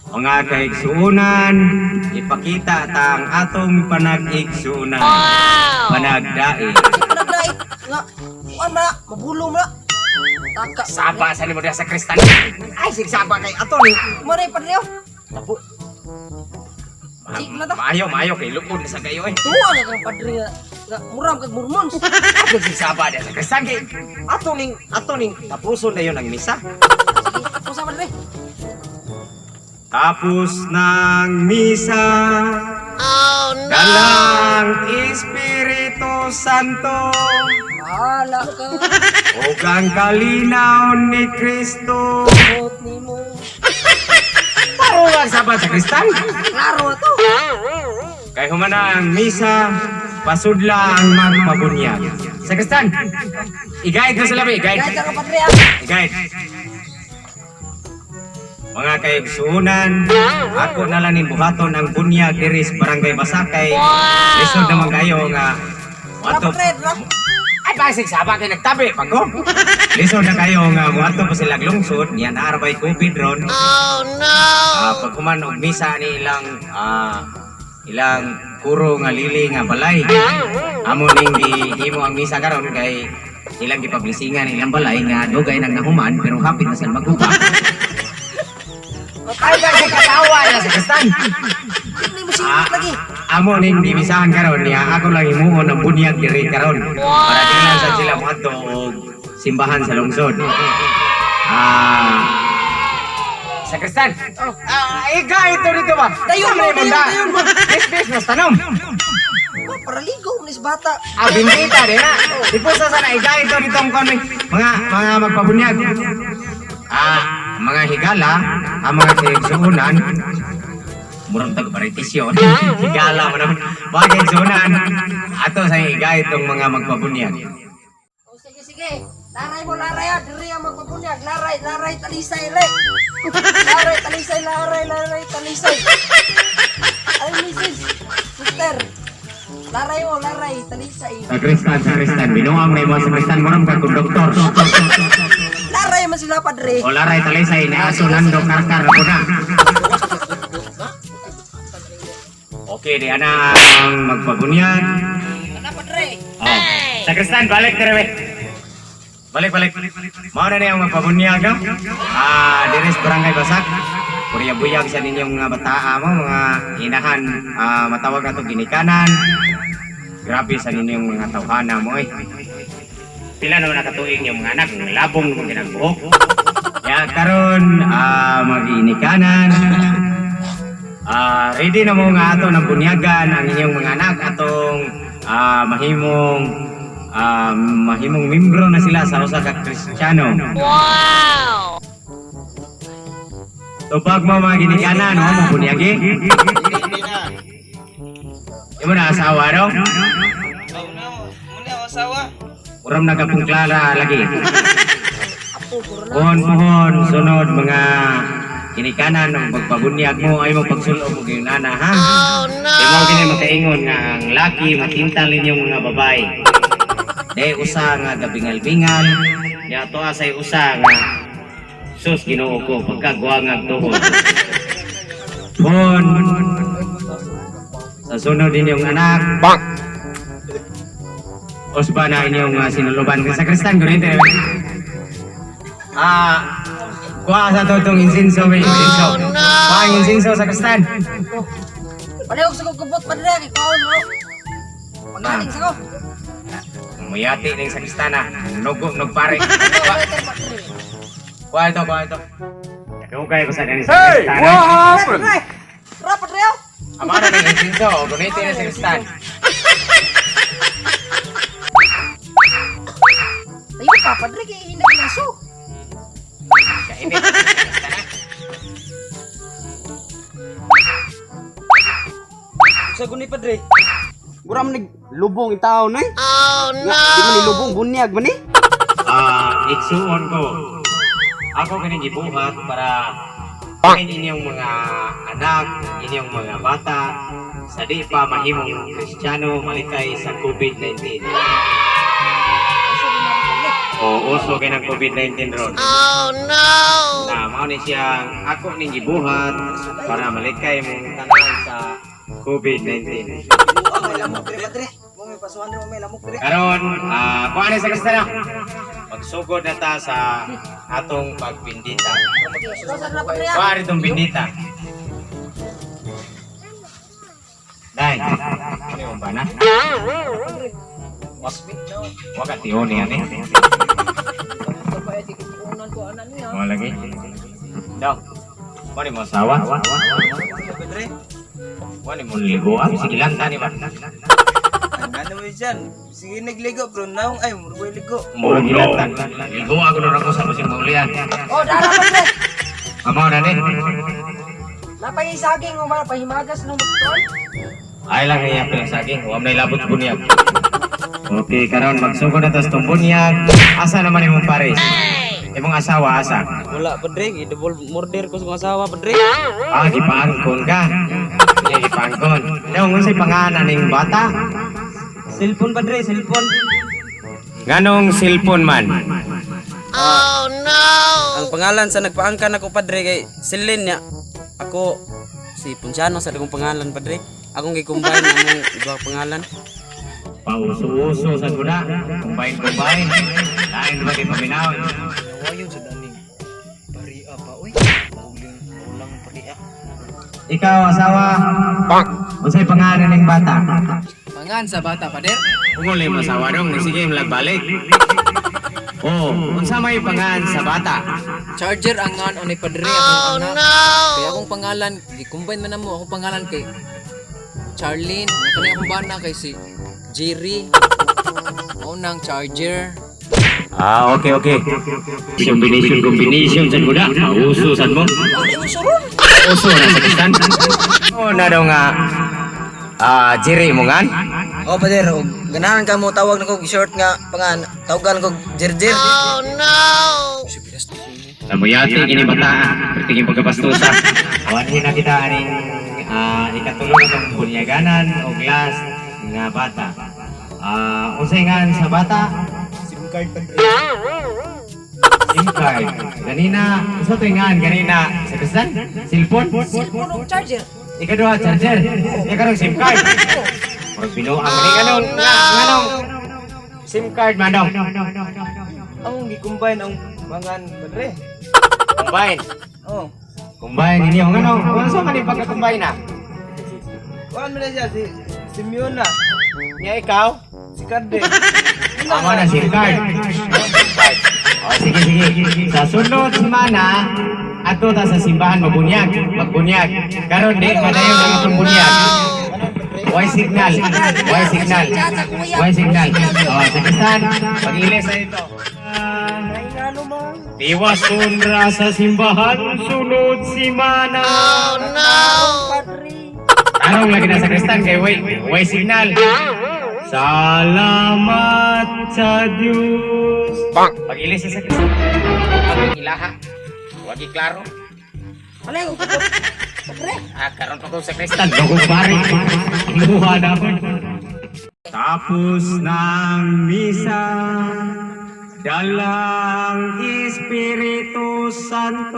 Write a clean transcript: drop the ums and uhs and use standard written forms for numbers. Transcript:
Mga kaigsuunan, ipakita tang atong panag-igsuunan. Panagdai. Panagdai nga wala mabulong na. Taka Saba sa nimo diha sa kristal. Ay sig saba kay ato ni. maray padre. Tapo. Sig na ta. Maayo kay lupod na sa gayo eh. Tuwa na kang padre nga muram kag mormons. Ako sig saba diha sa kristal kay ato ning tapuson na yon ang misa. Sige, ako sa padre. Tapos ng misa. Dalang Espiritu Santo. Bahala ka. Ug ang kalinaw ni Kristo. Bot nimo. Paro lang sabat sa kristal. Klaro na to. Kay humana ang misa, pasudla ang magpabunyag. Sa kristal, i-guide mo sila ba? Guys, I-guide. ka padre. I-guide. Mga kaigsuunan, ako na lang ning buhaton ang bunyag diri sa Barangay Basakay. Lisod naman kayo nga Wala ato. padre. Ay basig saba kay nagtabi pagko. Lisod na kayo nga buhaton pa sila lungsod, niya naarbay COVID ron. Oh no. Pag human og misa ni ilang kuro nga lili nga balay. Amo ning gihimo ang misa karon kay ilang gipablisingan ilang balay nga dugay nang nahuman pero hapit na sa maghupa. Ay kasi katawa na sa kristan. Hindi mo singit lagi. Amo ning bibisahan karon niya ako lang himuon ang bunyag diri karon. Para tingnan sa sila moadto og simbahan sa lungsod. Sa kristan. Iga ito dito ba? Dayon mo, dayon mo. Business tanom. Oh, para ligo mo nis bata. Bindita din na. Ipusa sana iga ito dito ang kon mga magpabunyag. Mga higala, ang mga kaigsuunan, murang tagparitisyon, higala mo naman, mga kaigsuunan, ato sa higa itong mga magpabunyag. Oh, sige. Laray mo, laray ah. Diri ang magpabunyag. Laray, talisay, le. Laray, talisay. Ay, misis. Sister. Laray mo, talisay. Sa kristan, binuang na mo sa kristan, murang ka kung doktor. Laray man sila, padre. O laray talisay, na aso nando karkar na po na. Okay, di ana ang magpabunyag. Ano, padre? Oh. Sa kristan, balik na rin. Balik. Mao na niya ang magpabunyag, no? Diri sa Barangay Basak. Buyag sa ninyong mga bataa mo, mga inahan, matawag na ito ginikanan. Grabe sa ninyong mga tawhana mo eh. Pila naman nakatuig yung mga anak, ng labong ng ginagbuhok. Kaya karon mag-inikanan. Ready na mo nga ato ng bunyagan ang inyong mga anak atong mahimong membro na sila sa usa ka Kristiyano. Wow! Tupag mo mga ginikanan, mo bunyagi. Hindi na. Di mo na asawa, no? Muna ako asawa. Uram nagapungklara lagi. Apo, puro na. Pohon, sunod mga ginikanan ng pagpabunyag mo ay mo pagsulo mo yung nana, ha? Oh no! Di mo ganyan makaingon nga ang laki matintal ninyong mga babae. Di usa nga gabingal-bingal, ya to asay usa nga sus Ginoo ko pagkagwangag tuhod. Pohon, sa sunod inyong anak, Osba na inyong sinuluban sa kristan ko rin. Kuha sa totong insinso, may insinso. Kuha ang insinso sa kristan. Palihog sa kukubot, padre. Ikaw, no? Pagkaling sa ko. Muyati ng sa kristana. Nugpare. Kuha ito. Nakahukay ko sa ganito sa kristana. Padre! Tara, padre, oh! Amara ng insinso. Guniti na sa kristan. Tayo pa, padre, kaya hinag ng so. Kainit sa kristana. Sa guni padre. Guram naglubong itaw na eh. Oh no. Di man nilubong bunyag man eh. Iksuon ko. Ako kaning gibuhat para kanin inyong mga anak, inyong mga bata sa di pa mahimong Kristiyano malikay sa COVID-19. O uso kay ng COVID-19 ron. Oh no! Na mao ni siyang ako ning gibuhat para malikay mong tanan sa COVID-19. May lamok dire padre. Mo may pasuhan mo may lamok dire. Karon, kuha ni sa kastana. Magsugod na ta sa atong pagbindita. Sasar na padre. Kuha rin itong bindita. Dahil, ano yung ba na? Wakat yun yan eh. Mga lagi. Daw, wala mo asawa? Padre. Wala mo liguan? Sige lang, tani ba? Ano mo dyan? Sige nagligo bro. Naong ay mo ligo. Mura gilatan. Ligo ako na ako sa musing maulian. Oh, dara padre. Amaw na din. Napay saging o pahimagas nung magtol. Ay lang ngayon pilang saging. Huwag na ilabot bunyag. Okay, karon magsugod na tas itong bunyag. Asa naman yung pares? Imong asawa, asa? Wala padre. I-double murder ko sa asawa padre. Ah, gipangkon ka. Sige, gipangkon. Daw, kung sa'y pangalan ng bata? Cellphone padre, cellphone. Ganong cellphone man? Ang pangalan sa nagpaangkan ako padre kay Celine niya. Ako si Ponciano sa akong pangalan padre. Akong gi-combine ang duha pangalan. Pauso-uso sa guna. Kumbay-kumbay. Lain ba di paminaw? Wayo sa daning. Paria pa oy. Ulang paria. Ikaw, asawa. Kung sa'y pangalan ng bata? Mangan sa bata pader. Ungol yung asawa dong. Sige, malagbalik. Oh, unsa may pangalan sa bata? Charger ang ngan ni padre akong anak. Kaya akong pangalan, gi-combine man namo akong pangalan kay Charlene, kani akong bana kay si Jerry. Unang charger. Ah, okay. Combination sa guna. Pauso sa mo. Uso na sa kistan. Oh, na daw nga. Jerry mo nga? Oh padre, ganahan ka mo tawag na ko short nga pangan. Tawagan ko Jerjer. Namuyati kini bataan. Pertingin pagkapastusa. Awanhin na kita aning ikatulong itong bunyaganan o glass nga bata. Unsay nga sa bata? SIM card padre. SIM card. Ganina, usa to nga ganina sa kasdan? Cellphone? Unang charger. Ikaduha charger. Ikarong SIM card. Murag binuang ni nganong SIM card manong. Ang gi-combine ang pangan padre. Combine. Oh. Combine ini ang nganong. Unsa man yung pagka-combine na? Kuan man siya si Simeon na. Nya ikaw? Si Kade. Amo na SIM card. Oh, sige. Sa sunod semana, ato ta sa simbahan magbunyag. Karon di padayon ang atong bunyag. Why signal? Oh, sa kisan, pag-ilis sa ito. Diwas sunra sa simbahan, sunod simana. Oh no! Anong lagi na sa kristan kay way signal. Salamat sa Diyos. Pag-ilis sa kristan. Ang ilaha. Huwag klaro. Wala yung padre. Karon pa ko sa kristan. Dugong bari. Inuha na ako. Tapos ng misa, dalang Espiritu Santo.